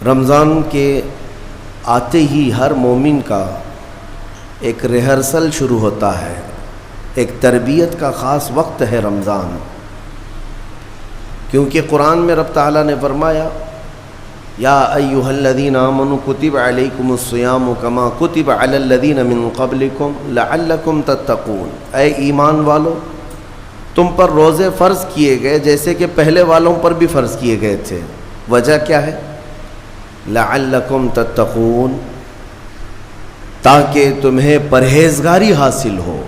رمضان کے آتے ہی ہر مومن کا ایک ریہرسل شروع ہوتا ہے، ایک تربیت کا خاص وقت ہے رمضان، کیونکہ قرآن میں رب تعالیٰ نے فرمایا یا ایھا الذین آمنوا کتب علیکم الصیام کما کتب علی الذین من قبلکم لعلکم تتقون، اے ایمان والو تم پر روزے فرض کیے گئے جیسے کہ پہلے والوں پر بھی فرض کیے گئے تھے۔ وجہ کیا ہے؟ لعلکم تتقون، تاکہ تمہیں پرہیزگاری حاصل ہو،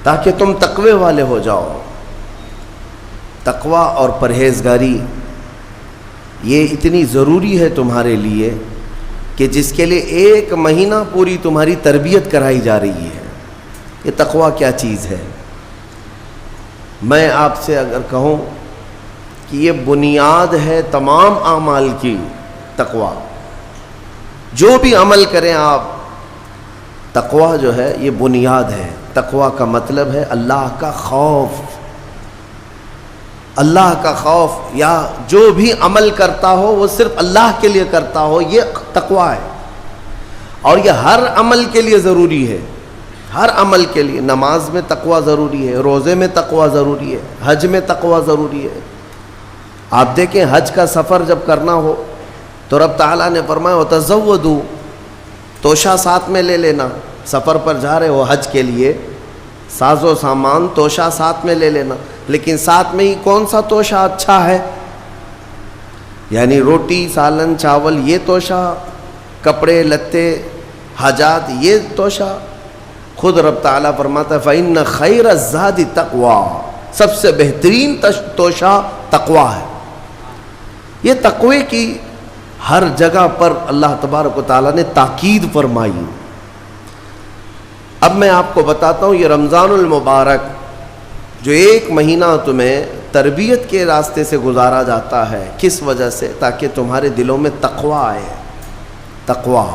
تاکہ تم تقوی والے ہو جاؤ۔ تقوی اور پرہیزگاری یہ اتنی ضروری ہے تمہارے لیے کہ جس کے لیے 1 مہینہ پوری تمہاری تربیت کرائی جا رہی ہے۔ یہ تقوی کیا چیز ہے؟ میں آپ سے اگر کہوں کہ یہ بنیاد ہے تمام اعمال کی، تقوی جو بھی عمل کریں آپ، تقوی جو ہے یہ بنیاد ہے۔ تقوی کا مطلب ہے اللہ کا خوف، اللہ کا خوف، یا جو بھی عمل کرتا ہو وہ صرف اللہ کے لیے کرتا ہو، یہ تقوی ہے۔ اور یہ ہر عمل کے لیے ضروری ہے، ہر عمل کے لیے۔ نماز میں تقوی ضروری ہے، روزے میں تقوی ضروری ہے، حج میں تقوی ضروری ہے۔ آپ دیکھیں حج کا سفر جب کرنا ہو تو رب تعالیٰ نے فرمایا وتزودوا، توشہ ساتھ میں لے لینا، سفر پر جا رہے ہو حج کے لیے، ساز و سامان توشہ ساتھ میں لے لینا۔ لیکن ساتھ میں ہی کون سا توشہ اچھا ہے؟ یعنی روٹی سالن چاول یہ توشہ، کپڑے لتے حاجات یہ توشہ؟ خود رب تعالیٰ فرماتا ہے فَإِنَّ خَيْرَ الزَّادِ تَقْوَىٰ، سب سے بہترین توشہ تقوی ہے۔ یہ تقوی کی ہر جگہ پر اللہ تبارک و تعالیٰ نے تاکید فرمائی۔ اب میں آپ کو بتاتا ہوں یہ رمضان المبارک جو 1 مہینہ تمہیں تربیت کے راستے سے گزارا جاتا ہے، کس وجہ سے؟ تاکہ تمہارے دلوں میں تقوی آئے، تقوی۔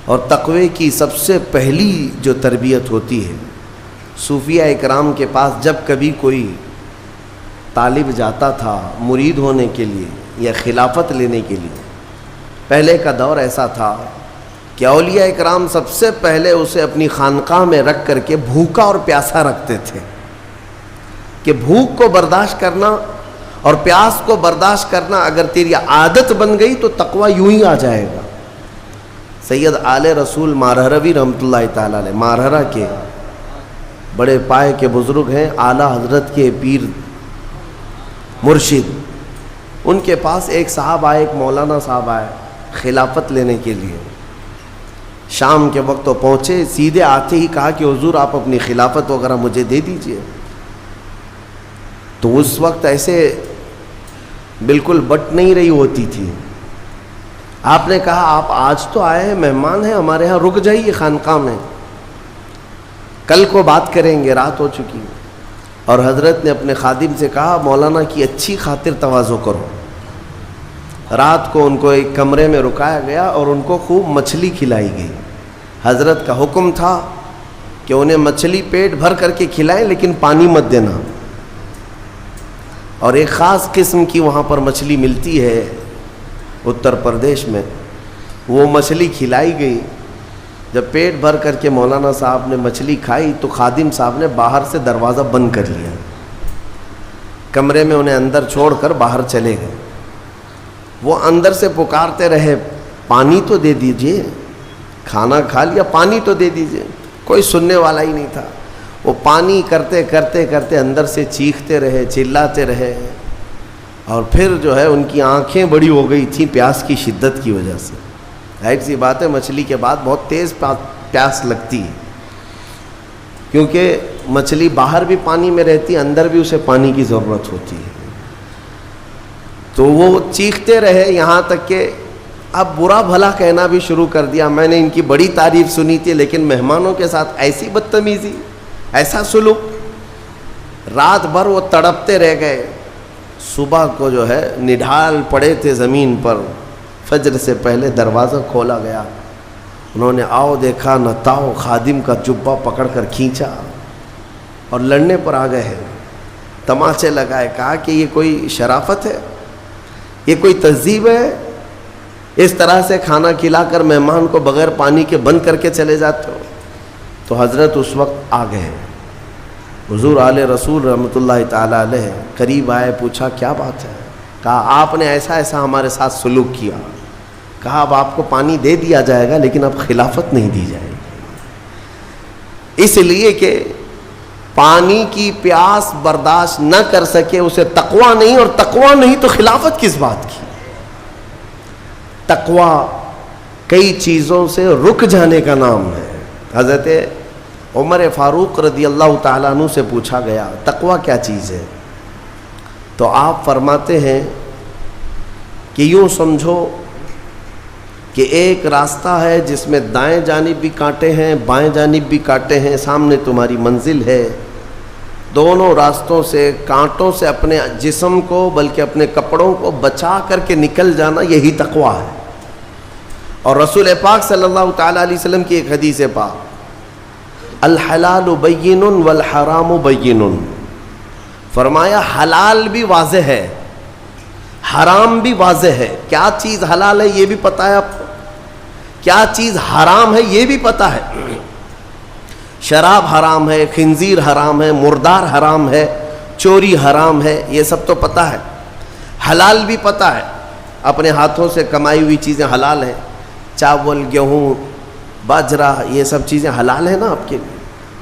اور تقوی کی سب سے پہلی جو تربیت ہوتی ہے، صوفیہ اکرام کے پاس جب کبھی کوئی طالب جاتا تھا مرید ہونے کے لیے یا خلافت لینے کے لیے، پہلے کا دور ایسا تھا کہ اولیاء اکرام سب سے پہلے اسے اپنی خانقاہ میں رکھ کر کے بھوکا اور پیاسا رکھتے تھے، کہ بھوک کو برداشت کرنا اور پیاس کو برداشت کرنا اگر تیری عادت بن گئی تو تقوی یوں ہی آ جائے گا۔ سید آل رسول مارہروی رحمۃ اللہ تعالیٰ علیہ، مارہرہ کے بڑے پائے کے بزرگ ہیں، اعلیٰ حضرت کے پیر مرشد، ان کے پاس ایک صاحب آئے، ایک مولانا صاحب آئے خلافت لینے کے لیے۔ شام کے وقت تو پہنچے، سیدھے آتے ہی کہا کہ حضور آپ اپنی خلافت وغیرہ مجھے دے دیجئے۔ تو اس وقت ایسے بالکل بٹ نہیں رہی ہوتی تھی۔ آپ نے کہا آپ آج تو آئے ہیں، مہمان ہیں ہمارے ہاں، رک جائیے خانقاہ میں، کل کو بات کریں گے، رات ہو چکی۔ اور حضرت نے اپنے خادم سے کہا مولانا کی اچھی خاطر تواضع کرو۔ رات کو ان کو ایک کمرے میں رکایا گیا اور ان کو خوب مچھلی کھلائی گئی۔ حضرت کا حکم تھا کہ انہیں مچھلی پیٹ بھر کر کے کھلائیں لیکن پانی مت دینا۔ اور ایک خاص قسم کی وہاں پر مچھلی ملتی ہے اتر پردیش میں، وہ مچھلی کھلائی گئی۔ جب پیٹ بھر کر کے مولانا صاحب نے مچھلی کھائی تو خادم صاحب نے باہر سے دروازہ بند کر لیا، کمرے میں انہیں اندر چھوڑ کر باہر چلے گئے۔ وہ اندر سے پکارتے رہے پانی تو دے دیجئے، کھانا کھا لیا پانی تو دے دیجئے، کوئی سننے والا ہی نہیں تھا۔ وہ پانی کرتے کرتے کرتے اندر سے چیختے رہے، چلاتے رہے، اور پھر جو ہے ان کی آنکھیں بڑی ہو گئی تھیں پیاس کی شدت کی وجہ سے۔ ظاہر سی بات ہے مچھلی کے بعد بہت تیز پیاس لگتی ہے، کیونکہ مچھلی باہر بھی پانی میں رہتی ہے، اندر بھی اسے پانی کی ضرورت ہوتی ہے۔ تو وہ چیختے رہے یہاں تک کہ اب برا بھلا کہنا بھی شروع کر دیا، میں نے ان کی بڑی تعریف سنی تھی لیکن مہمانوں کے ساتھ ایسی بدتمیزی، ایسا سلوک۔ رات بھر وہ تڑپتے رہ گئے، صبح کو جو ہے نڈھال پڑے تھے زمین پر، فجر سے پہلے دروازہ کھولا گیا، انہوں نے آؤ دیکھا نہ تاؤ، خادم کا جبہ پکڑ کر کھینچا اور لڑنے پر آ گئے ہیں، تماچے لگائے، کہا کہ یہ کوئی شرافت ہے؟ یہ کوئی تہذیب ہے؟ اس طرح سے کھانا کھلا کر مہمان کو بغیر پانی کے بند کر کے چلے جاتے ہو؟ تو حضرت اس وقت آ گئے، حضور آل رسول رحمۃ اللہ تعالیٰ علیہ قریب آئے، پوچھا کیا بات ہے؟ کہا آپ نے ایسا ایسا ہمارے ساتھ سلوک کیا، کہا اب آپ کو پانی دے دیا جائے گا لیکن اب خلافت نہیں دی جائے گی، اس لیے کہ پانی کی پیاس برداشت نہ کر سکے اسے تقویٰ نہیں، اور تقویٰ نہیں تو خلافت کس بات کی؟ تقویٰ کئی چیزوں سے رک جانے کا نام ہے۔ حضرت عمر فاروق رضی اللہ تعالیٰ عنہ سے پوچھا گیا تقویٰ کیا چیز ہے؟ تو آپ فرماتے ہیں کہ یوں سمجھو کہ ایک راستہ ہے جس میں دائیں جانب بھی کانٹے ہیں، بائیں جانب بھی کانٹے ہیں، سامنے تمہاری منزل ہے، دونوں راستوں سے کانٹوں سے اپنے جسم کو بلکہ اپنے کپڑوں کو بچا کر کے نکل جانا، یہی تقویٰ ہے۔ اور رسول پاک صلی اللہ تعالیٰ علیہ وسلم کی ایک حدیث پاک، الحلال بین والحرام بین، فرمایا حلال بھی واضح ہے، حرام بھی واضح ہے۔ کیا چیز حلال ہے یہ بھی پتہ ہے آپ کو، کیا چیز حرام ہے یہ بھی پتہ ہے۔ شراب حرام ہے، خنزیر حرام ہے، مردار حرام ہے، چوری حرام ہے، یہ سب تو پتہ ہے۔ حلال بھی پتہ ہے، اپنے ہاتھوں سے کمائی ہوئی چیزیں حلال ہیں، چاول، گیہوں، باجرہ، یہ سب چیزیں حلال ہیں نا آپ کے لیے۔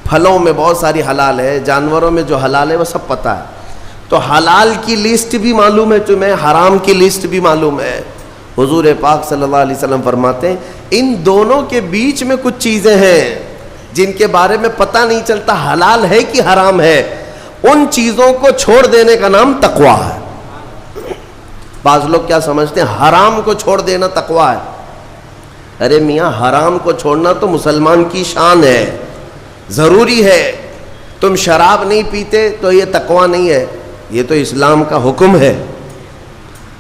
پھلوں میں بہت ساری حلال ہے، جانوروں میں جو حلال ہے وہ سب پتہ ہے۔ تو حلال کی لسٹ بھی معلوم ہے تمہیں، حرام کی لسٹ بھی معلوم ہے۔ حضور پاک صلی اللہ علیہ وسلم فرماتے ہیں ان دونوں کے بیچ میں کچھ چیزیں ہیں جن کے بارے میں پتہ نہیں چلتا حلال ہے کہ حرام ہے، ان چیزوں کو چھوڑ دینے کا نام تقویٰ ہے۔ بعض لوگ کیا سمجھتے ہیں حرام کو چھوڑ دینا تقویٰ ہے۔ ارے میاں، حرام کو چھوڑنا تو مسلمان کی شان ہے، ضروری ہے۔ تم شراب نہیں پیتے تو یہ تقویٰ نہیں ہے، یہ تو اسلام کا حکم ہے۔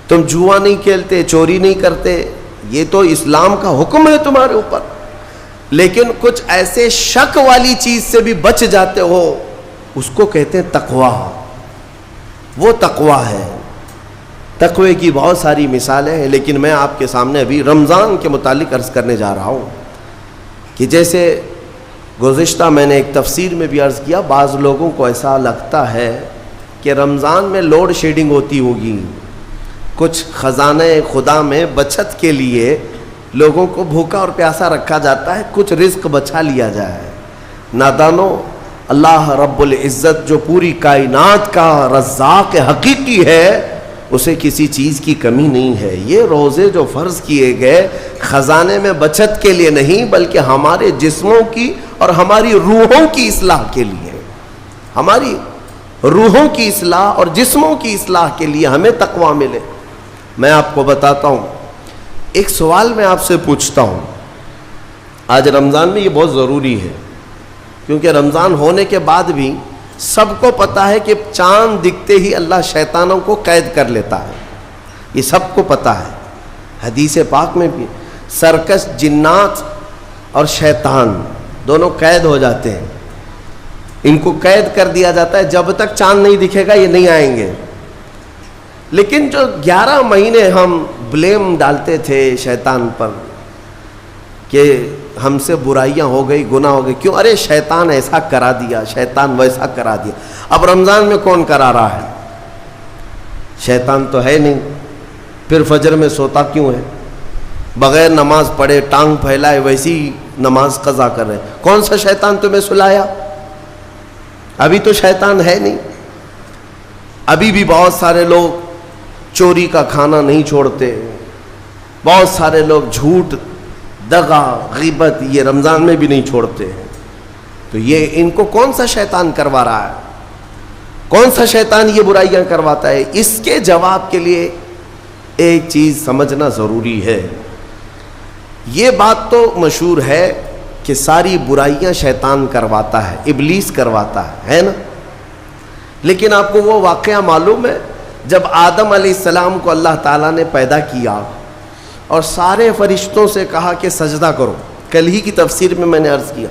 تم جوا نہیں کھیلتے، چوری نہیں کرتے، یہ تو اسلام کا حکم ہے تمہارے اوپر۔ لیکن کچھ ایسے شک والی چیز سے بھی بچ جاتے ہو، اس کو کہتے ہیں تقویٰ، وہ تقویٰ ہے۔ تقوی کی بہت ساری مثالیں ہیں، لیکن میں آپ کے سامنے ابھی رمضان کے متعلق عرض کرنے جا رہا ہوں کہ جیسے گزشتہ میں نے ایک تفسیر میں بھی عرض کیا، بعض لوگوں کو ایسا لگتا ہے کہ رمضان میں لوڈ شیڈنگ ہوتی ہوگی، کچھ خزانہ خدا میں بچت کے لیے لوگوں کو بھوکا اور پیاسا رکھا جاتا ہے، کچھ رزق بچا لیا جائے۔ نادانو، اللہ رب العزت جو پوری کائنات کا رزاق حقیقی ہے، اسے کسی چیز کی کمی نہیں ہے۔ یہ روزے جو فرض کیے گئے خزانے میں بچت کے لیے نہیں، بلکہ ہمارے جسموں کی اور ہماری روحوں کی اصلاح کے لیے، ہماری روحوں کی اصلاح اور جسموں کی اصلاح کے لیے ہمیں تقویٰ ملے۔ میں آپ کو بتاتا ہوں، ایک سوال میں آپ سے پوچھتا ہوں، آج رمضان میں یہ بہت ضروری ہے، کیونکہ رمضان ہونے کے بعد بھی سب کو پتہ ہے کہ چاند دکھتے ہی اللہ شیطانوں کو قید کر لیتا ہے، یہ سب کو پتہ ہے۔ حدیث پاک میں بھی سرکش جنات اور شیطان دونوں قید ہو جاتے ہیں، ان کو قید کر دیا جاتا ہے، جب تک چاند نہیں دکھے گا یہ نہیں آئیں گے۔ لیکن جو 11 مہینے ہم بلیم ڈالتے تھے شیطان پر کہ ہم سے برائیاں ہو گئی، گناہ ہو گئی، کیوں؟ ارے شیطان ایسا کرا دیا، شیطان ویسا کرا دیا۔ اب رمضان میں کون کرا رہا ہے؟ شیطان تو ہے نہیں، پھر فجر میں سوتا کیوں ہے؟ بغیر نماز پڑھے ٹانگ پھیلائے ویسی نماز قضا کر رہے۔ کون سا شیطان تمہیں سلایا؟ ابھی تو شیطان ہے نہیں۔ ابھی بھی بہت سارے لوگ چوری کا کھانا نہیں چھوڑتے، بہت سارے لوگ جھوٹ، دغا، غیبت یہ رمضان میں بھی نہیں چھوڑتے ہیں۔ تو یہ ان کو کون سا شیطان کروا رہا ہے؟ کون سا شیطان یہ برائیاں کرواتا ہے؟ اس کے جواب کے لیے ایک چیز سمجھنا ضروری ہے۔ یہ بات تو مشہور ہے کہ ساری برائیاں شیطان کرواتا ہے، ابلیس کرواتا ہے نا؟ لیکن آپ کو وہ واقعہ معلوم ہے جب آدم علیہ السلام کو اللہ تعالیٰ نے پیدا کیا اور سارے فرشتوں سے کہا کہ سجدہ کرو، کل ہی کی تفسیر میں نے عرض کیا،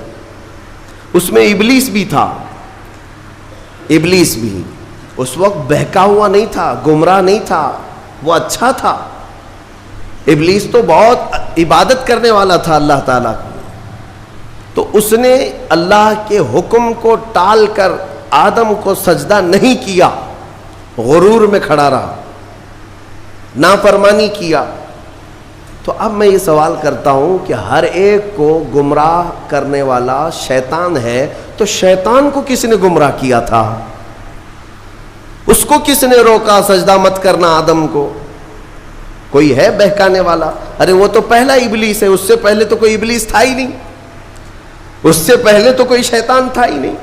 اس میں ابلیس بھی تھا۔ ابلیس بھی اس وقت بہکا ہوا نہیں تھا، گمراہ نہیں تھا، وہ اچھا تھا. ابلیس تو بہت عبادت کرنے والا تھا اللہ تعالیٰ کی, تو اس نے اللہ کے حکم کو ٹال کر آدم کو سجدہ نہیں کیا, غرور میں کھڑا رہا, نافرمانی کیا. تو اب میں یہ سوال کرتا ہوں کہ ہر ایک کو گمراہ کرنے والا شیطان ہے, تو شیطان کو کس نے گمراہ کیا تھا؟ اس کو کس نے روکا سجدہ مت کرنا آدم کو؟ کوئی ہے بہکانے والا؟ ارے وہ تو پہلا ابلیس ہے, اس سے پہلے تو کوئی ابلیس تھا ہی نہیں, اس سے پہلے تو کوئی شیطان تھا ہی نہیں.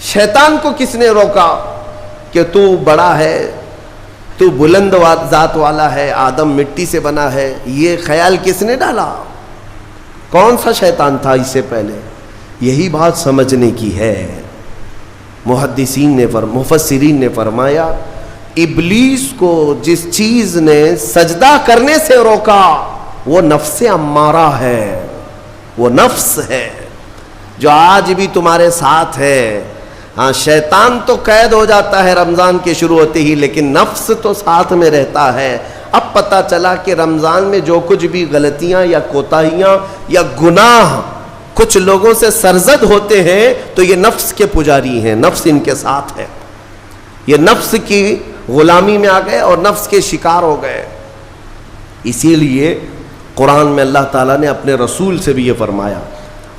شیطان کو کس نے روکا کہ تو بڑا ہے, تو بلند ذات والا ہے, آدم مٹی سے بنا ہے؟ یہ خیال کس نے ڈالا؟ کون سا شیطان تھا اس سے پہلے؟ یہی بات سمجھنے کی ہے. محدثین نے مفسرین نے فرمایا ابلیس کو جس چیز نے سجدہ کرنے سے روکا وہ نفس امارہ ہے, وہ نفس ہے جو آج بھی تمہارے ساتھ ہے. ہاں شیطان تو قید ہو جاتا ہے رمضان کے شروع ہوتے ہی, لیکن نفس تو ساتھ میں رہتا ہے. اب پتہ چلا کہ رمضان میں جو کچھ بھی غلطیاں یا کوتاہیاں یا گناہ کچھ لوگوں سے سرزد ہوتے ہیں تو یہ نفس کے پجاری ہیں, نفس ان کے ساتھ ہے. یہ نفس کی غلامی میں آ گئے اور نفس کے شکار ہو گئے. اسی لیے قرآن میں اللہ تعالیٰ نے اپنے رسول سے بھی یہ فرمایا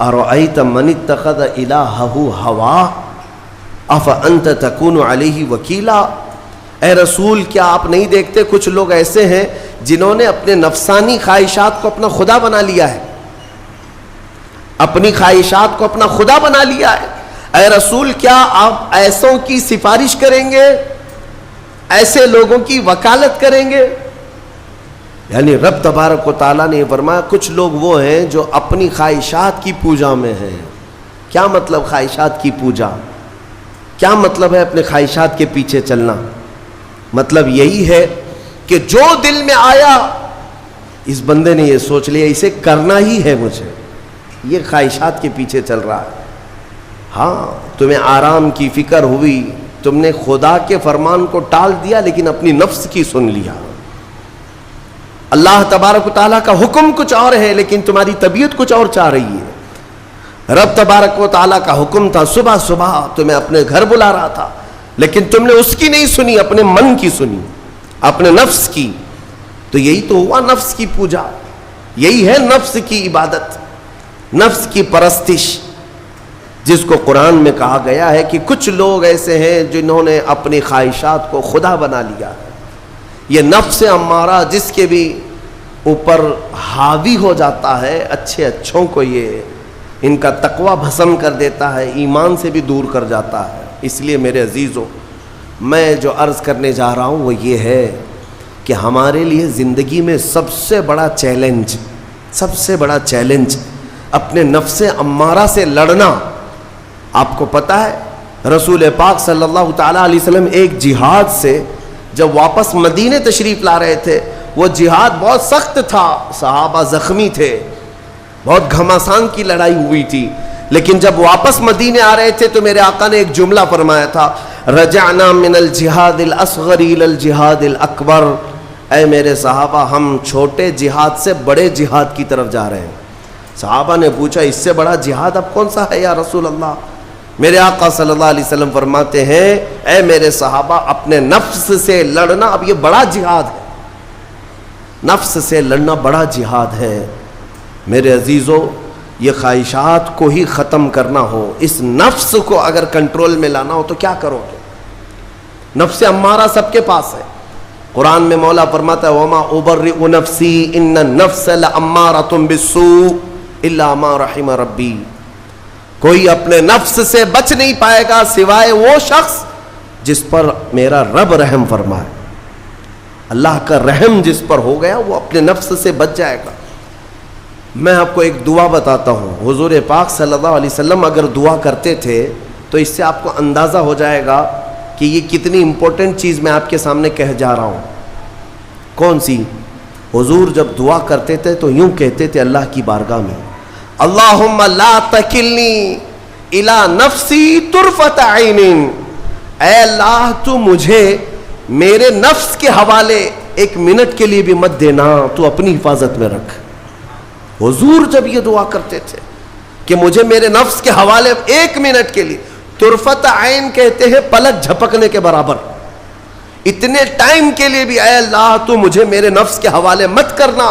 ارأیت من اتخذ الہہ ہواہ افانت تکون علیہ وکیلا. اے رسول کیا آپ نہیں دیکھتے کچھ لوگ ایسے ہیں جنہوں نے اپنے نفسانی خواہشات کو اپنا خدا بنا لیا ہے, اپنی خواہشات کو اپنا خدا بنا لیا ہے. اے رسول کیا آپ ایسوں کی سفارش کریں گے, ایسے لوگوں کی وکالت کریں گے؟ یعنی رب تبارک و تعالیٰ نے یہ فرمایا کچھ لوگ وہ ہیں جو اپنی خواہشات کی پوجا میں ہیں. کیا مطلب خواہشات کی پوجا؟ کیا مطلب ہے اپنے خواہشات کے پیچھے چلنا؟ مطلب یہی ہے کہ جو دل میں آیا اس بندے نے یہ سوچ لیا اسے کرنا ہی ہے مجھے, یہ خواہشات کے پیچھے چل رہا ہے. ہاں تمہیں آرام کی فکر ہوئی, تم نے خدا کے فرمان کو ٹال دیا لیکن اپنی نفس کی سن لیا. اللہ تبارک و تعالیٰ کا حکم کچھ اور ہے لیکن تمہاری طبیعت کچھ اور چاہ رہی ہے. رب تبارک و تعالیٰ کا حکم تھا صبح صبح تمہیں اپنے گھر بلا رہا تھا لیکن تم نے اس کی نہیں سنی, اپنے من کی سنی, اپنے نفس کی. تو یہی تو ہوا نفس کی پوجا, یہی ہے نفس کی عبادت, نفس کی پرستش, جس کو قرآن میں کہا گیا ہے کہ کچھ لوگ ایسے ہیں جنہوں نے اپنی خواہشات کو خدا بنا لیا ہے. یہ نفس امارہ جس کے بھی اوپر حاوی ہو جاتا ہے, اچھے اچھوں کو یہ ان کا تقوی بھسم کر دیتا ہے, ایمان سے بھی دور کر جاتا ہے. اس لیے میرے عزیزوں میں جو عرض کرنے جا رہا ہوں وہ یہ ہے کہ ہمارے لیے زندگی میں سب سے بڑا چیلنج اپنے نفس امارہ سے لڑنا. آپ کو پتہ ہے رسول پاک صلی اللہ تعالیٰ علیہ وسلم ایک جہاد سے جب واپس مدینے تشریف لا رہے تھے, وہ جہاد بہت سخت تھا, صحابہ زخمی تھے, بہت گھماسان کی لڑائی ہوئی تھی, لیکن جب واپس مدینے آ رہے تھے تو میرے آقا نے ایک جملہ فرمایا تھا رجعنا من الجہاد الاصغر الى الجہاد الاکبر. اے میرے صحابہ ہم چھوٹے جہاد سے بڑے جہاد کی طرف جا رہے ہیں. صحابہ نے پوچھا اس سے بڑا جہاد اب کون سا ہے یا رسول اللہ؟ میرے آقا صلی اللہ علیہ وسلم فرماتے ہیں اے میرے صحابہ اپنے نفس سے لڑنا اب یہ بڑا جہاد ہے, نفس سے لڑنا بڑا جہاد ہے. میرے عزیزوں یہ خواہشات کو ہی ختم کرنا ہو, اس نفس کو اگر کنٹرول میں لانا ہو تو کیا کرو گے؟ نفس امارہ سب کے پاس ہے. قرآن میں مولا فرماتا ہے وما ابرئ نفسی ان النفس لامارۃ بالسوء الا ما رحم ربی. کوئی اپنے نفس سے بچ نہیں پائے گا سوائے وہ شخص جس پر میرا رب رحم فرمائے. اللہ کا رحم جس پر ہو گیا وہ اپنے نفس سے بچ جائے گا. میں آپ کو ایک دعا بتاتا ہوں, حضور پاک صلی اللہ علیہ وسلم اگر دعا کرتے تھے تو اس سے آپ کو اندازہ ہو جائے گا کہ یہ کتنی امپورٹنٹ چیز میں آپ کے سامنے کہہ جا رہا ہوں. کون سی؟ حضور جب دعا کرتے تھے تو یوں کہتے تھے اللہ کی بارگاہ میں اللہم لا تکلنی الی نفسی طرفۃ عین. اے اللہ تو مجھے میرے نفس کے حوالے ایک منٹ کے لیے بھی مت دینا, تو اپنی حفاظت میں رکھ. حضور جب یہ دعا کرتے تھے کہ مجھے میرے نفس کے حوالے ایک منٹ کے لیے, طرفت عین کہتے ہیں پلک جھپکنے کے برابر, اتنے ٹائم کے لیے بھی اے اللہ تو مجھے میرے نفس کے حوالے مت کرنا,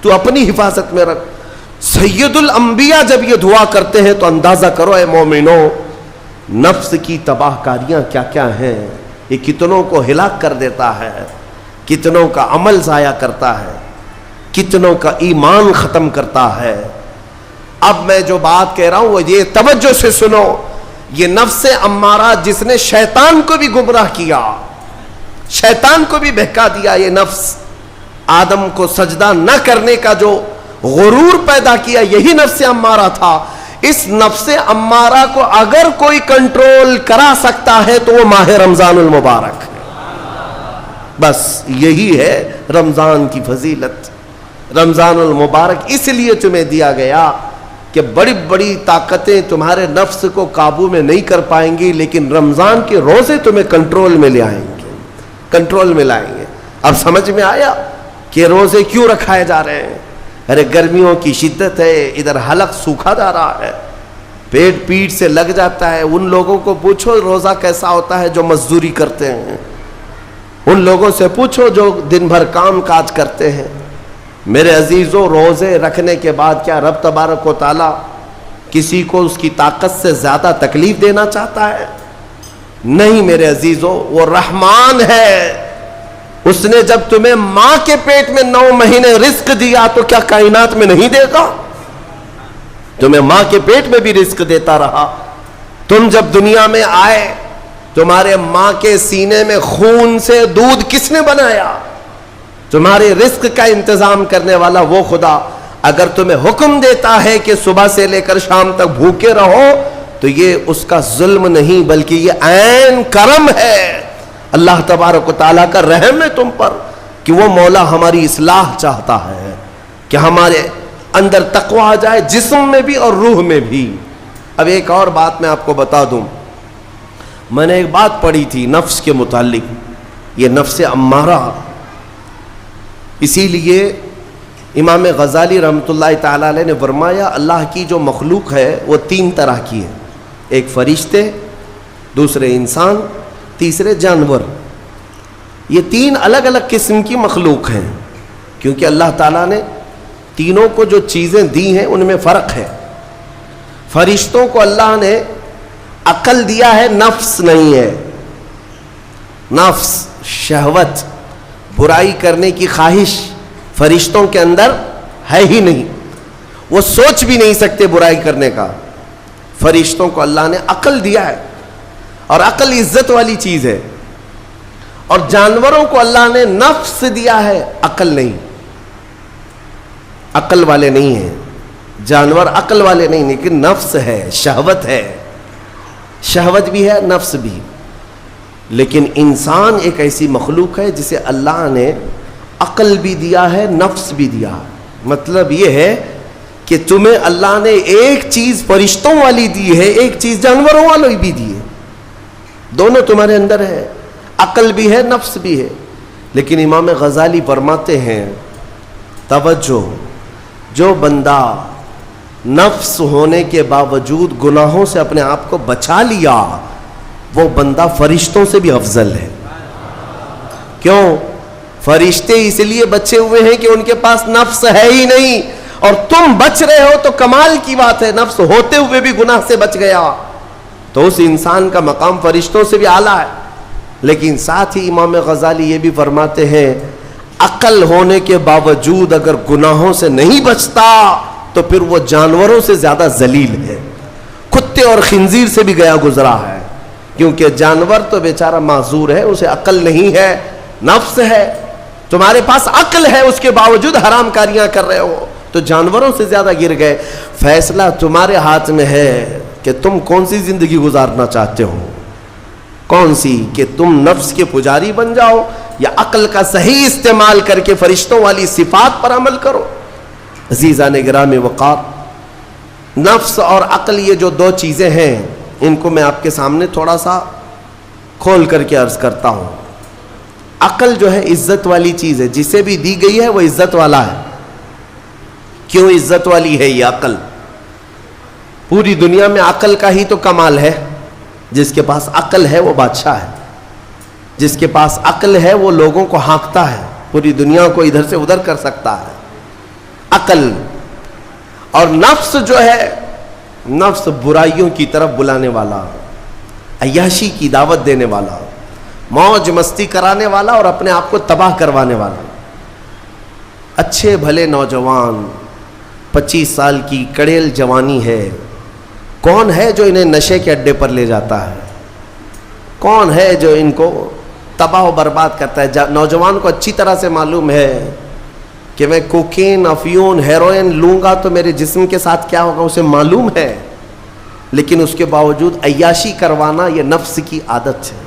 تو اپنی حفاظت میں رکھ. سید الانبیاء جب یہ دعا کرتے ہیں تو اندازہ کرو اے مومنو, نفس کی تباہ کاریاں کیا کیا ہیں, یہ کتنوں کو ہلاک کر دیتا ہے, کتنوں کا عمل ضائع کرتا ہے, کتنوں کا ایمان ختم کرتا ہے. اب میں جو بات کہہ رہا ہوں وہ یہ توجہ سے سنو, یہ نفس امارہ جس نے شیطان کو بھی گمراہ کیا, شیطان کو بھی بہکا دیا, یہ نفس آدم کو سجدہ نہ کرنے کا جو غرور پیدا کیا, یہی نفس امارہ تھا. اس نفس امارہ کو اگر کوئی کنٹرول کرا سکتا ہے تو وہ ماہ رمضان المبارک ہے. بس یہی ہے رمضان کی فضیلت. رمضان المبارک اس لیے تمہیں دیا گیا کہ بڑی بڑی طاقتیں تمہارے نفس کو قابو میں نہیں کر پائیں گی, لیکن رمضان کے روزے تمہیں کنٹرول میں لے آئیں گے, کنٹرول میں لائیں گے. اب سمجھ میں آیا کہ روزے کیوں رکھائے جا رہے ہیں؟ ارے گرمیوں کی شدت ہے, ادھر حلق سوکھا جا رہا ہے, پیٹ پیٹ سے لگ جاتا ہے. ان لوگوں کو پوچھو روزہ کیسا ہوتا ہے جو مزدوری کرتے ہیں, ان لوگوں سے پوچھو جو دن بھر کام کاج کرتے ہیں. میرے عزیزوں, روزے رکھنے کے بعد کیا رب تبارک و تعالی کسی کو اس کی طاقت سے زیادہ تکلیف دینا چاہتا ہے؟ نہیں میرے عزیزوں, وہ رحمان ہے. اس نے جب تمہیں ماں کے پیٹ میں 9 مہینے رزق دیا تو کیا کائنات میں نہیں دے گا؟ تمہیں ماں کے پیٹ میں بھی رزق دیتا رہا. تم جب دنیا میں آئے, تمہارے ماں کے سینے میں خون سے دودھ کس نے بنایا؟ تمہارے رزق کا انتظام کرنے والا وہ خدا. اگر تمہیں حکم دیتا ہے کہ صبح سے لے کر شام تک بھوکے رہو, تو یہ اس کا ظلم نہیں بلکہ یہ عین کرم ہے. اللہ تبارک و تعالیٰ کا رحم ہے تم پر کہ وہ مولا ہماری اصلاح چاہتا ہے کہ ہمارے اندر تقوی آ جائے, جسم میں بھی اور روح میں بھی. اب ایک اور بات میں آپ کو بتا دوں, میں نے ایک بات پڑھی تھی نفس کے متعلق, یہ نفس امارہ. اسی لیے امام غزالی رحمۃ اللہ تعالیٰ علیہ نے فرمایا اللہ کی جو مخلوق ہے وہ 3 طرح کی ہے, ایک فرشتے, دوسرے انسان, تیسرے جانور. یہ 3 الگ الگ قسم کی مخلوق ہیں, کیونکہ اللہ تعالیٰ نے تینوں کو جو چیزیں دی ہیں ان میں فرق ہے. فرشتوں کو اللہ نے عقل دیا ہے, نفس نہیں ہے. نفس, شہوت, برائی کرنے کی خواہش فرشتوں کے اندر ہے ہی نہیں, وہ سوچ بھی نہیں سکتے برائی کرنے کا. فرشتوں کو اللہ نے عقل دیا ہے, اور عقل عزت والی چیز ہے. اور جانوروں کو اللہ نے نفس دیا ہے, عقل نہیں. عقل والے نہیں ہیں جانور, عقل والے نہیں, لیکن نفس ہے, شہوت ہے, شہوت بھی ہے, نفس بھی. لیکن انسان ایک ایسی مخلوق ہے جسے اللہ نے عقل بھی دیا ہے, نفس بھی دیا. مطلب یہ ہے کہ تمہیں اللہ نے ایک چیز فرشتوں والی دی ہے, ایک چیز جانوروں والی بھی دی ہے. دونوں تمہارے اندر ہے, عقل بھی ہے, نفس بھی ہے. لیکن امام غزالی فرماتے ہیں توجہ, جو بندہ نفس ہونے کے باوجود گناہوں سے اپنے آپ کو بچا لیا, وہ بندہ فرشتوں سے بھی افضل ہے. کیوں؟ فرشتے اس لیے بچے ہوئے ہیں کہ ان کے پاس نفس ہے ہی نہیں, اور تم بچ رہے ہو تو کمال کی بات ہے. نفس ہوتے ہوئے بھی گناہ سے بچ گیا تو اس انسان کا مقام فرشتوں سے بھی اعلیٰ ہے. لیکن ساتھ ہی امام غزالی یہ بھی فرماتے ہیں عقل ہونے کے باوجود اگر گناہوں سے نہیں بچتا تو پھر وہ جانوروں سے زیادہ ذلیل ہے, کتے اور خنزیر سے بھی گیا گزرا ہے. کیونکہ جانور تو بیچارہ معذور ہے, اسے عقل نہیں ہے, نفس ہے. تمہارے پاس عقل ہے, اس کے باوجود حرام کاریاں کر رہے ہو تو جانوروں سے زیادہ گر گئے. فیصلہ تمہارے ہاتھ میں ہے کہ تم کون سی زندگی گزارنا چاہتے ہو, کون سی, کہ تم نفس کے پجاری بن جاؤ یا عقل کا صحیح استعمال کر کے فرشتوں والی صفات پر عمل کرو. عزیزان گرامی وقار, نفس اور عقل یہ جو 2 چیزیں ہیں ان کو میں آپ کے سامنے تھوڑا سا کھول کر کے عرض کرتا ہوں. عقل جو ہے عزت والی چیز ہے، جسے بھی دی گئی ہے وہ عزت والا ہے. کیوں عزت والی ہے یہ عقل؟ پوری دنیا میں عقل کا ہی تو کمال ہے. جس کے پاس عقل ہے وہ بادشاہ ہے، جس کے پاس عقل ہے وہ لوگوں کو ہانکتا ہے، پوری دنیا کو ادھر سے ادھر کر سکتا ہے. عقل. اور نفس جو ہے، نفس برائیوں کی طرف بلانے والا، عیاشی کی دعوت دینے والا، موج مستی کرانے والا اور اپنے آپ کو تباہ کروانے والا. اچھے بھلے نوجوان، 25 سال کی کڑیل جوانی ہے، کون ہے جو انہیں نشے کے اڈے پر لے جاتا ہے؟ کون ہے جو ان کو تباہ و برباد کرتا ہے؟ نوجوان کو اچھی طرح سے معلوم ہے کہ میں کوکین، افیون، ہیروئن لوں گا تو میرے جسم کے ساتھ کیا ہوگا، اسے معلوم ہے. لیکن اس کے باوجود عیاشی کروانا یہ نفس کی عادت ہے.